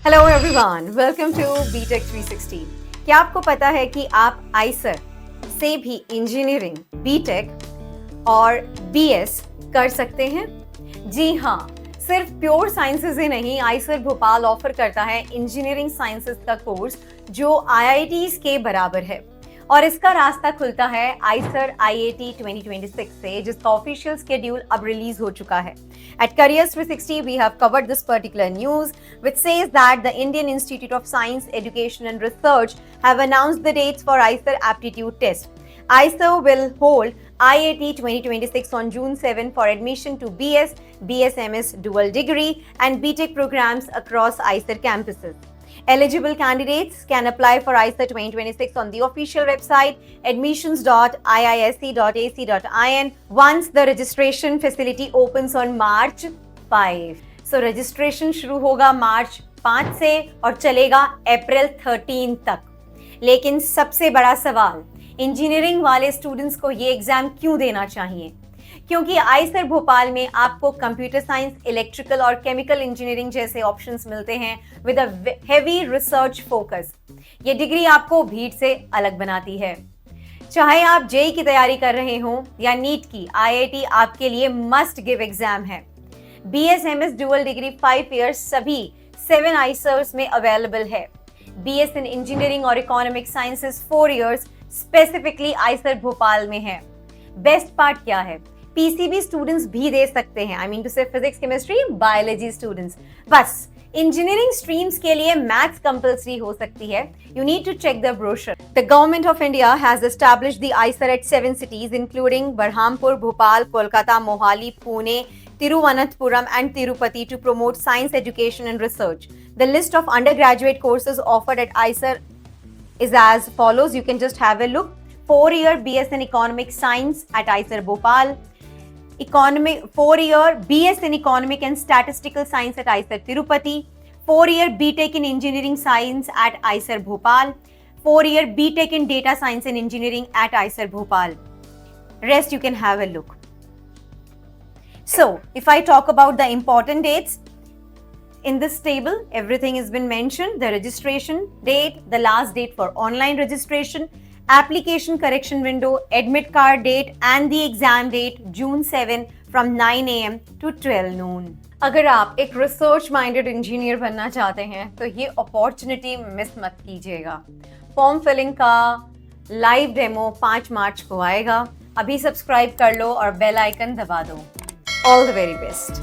Hello everyone, welcome to BTech 360। क्या आपको पता है कि आप आइसर से भी इंजीनियरिंग, बीटेक और बीएस कर सकते हैं? जी हाँ, सिर्फ प्योर साइंसेज ही नहीं, आइसर भोपाल ऑफर करता है इंजीनियरिंग साइंसेज का कोर्स जो आईआईटीज के बराबर है और इसका रास्ता खुलता है आइसर आईआईटी 2026 से, जिसका ऑफिशियल शेड्यूल अब रिलीज हो चुका है। At Careers 360, we have covered this particular news, which says that the Indian Institute of Science, Education and Research have announced the dates for ISER aptitude test. ISER will hold IIT 2026 on June 7 for admission to BS, BSMS dual degree and BTech programs across ISER campuses. Eligible candidates can apply for ISER 2026 on the official website admissions.iisc.ac.in once the registration facility opens on March 5. So registration शुरू होगा March 5 से और चलेगा April 13 तक। लेकिन सबसे बड़ा सवाल, इंजीनियरिंग वाले स्टूडेंट्स को ये एग्जाम क्यों देना चाहिए? क्योंकि आइसर भोपाल में आपको कंप्यूटर साइंस, इलेक्ट्रिकल और केमिकल इंजीनियरिंग जैसे ऑप्शंस मिलते हैं with a heavy research focus. ये डिग्री आपको भीड़ से अलग बनाती है। चाहे आप जेई की तैयारी कर रहे हो या नीट की, आईआईटी आपके लिए मस्ट गिव एग्जाम है। बीएसएमएस डुअल डिग्री 5 इयर्स सभी 7 आइसर्स में अवेलेबल है। बीएस इन इंजीनियरिंग और economic sciences 4 years specifically Eicher Bhopal में है। बेस्ट पार्ट क्या है? पीसीबी स्टूडेंट्स भी दे सकते हैं, I mean to say physics, chemistry, biology students. बस इंजीनियरिंग स्ट्रीम्स के लिए मैथ्स कंपल्सरी हो सकती है। You need to check the brochure. The government of India has established the IISER at 7 cities including Berhampur, Bhopal, Kolkata, Mohali, Pune, Tiruvananthapuram and Tirupati to promote science education and research. The list of undergraduate courses offered at ISER is as follows. You can just have a look. 4-year BS in Economic Science at ISER Bhopal. 4-year BS in Economic and Statistical Science at ISER Tirupati. 4-year BTech in Engineering Science at ISER Bhopal. 4-year BTech in Data Science and Engineering at ISER Bhopal. Rest you can have a look. So, if I talk about the important dates, in this table, everything has been mentioned. The registration date, the last date for online registration, application correction window, admit card date and the exam date June 7 from 9 AM to 12 noon. अगर आप एक research minded engineer बनना चाहते हैं तो ये opportunity miss मत कीजिएगा। फॉर्म फिलिंग का लाइव डेमो 5 मार्च को आएगा। अभी सब्सक्राइब कर लो और बेल आइकन दबा दो। All the very best.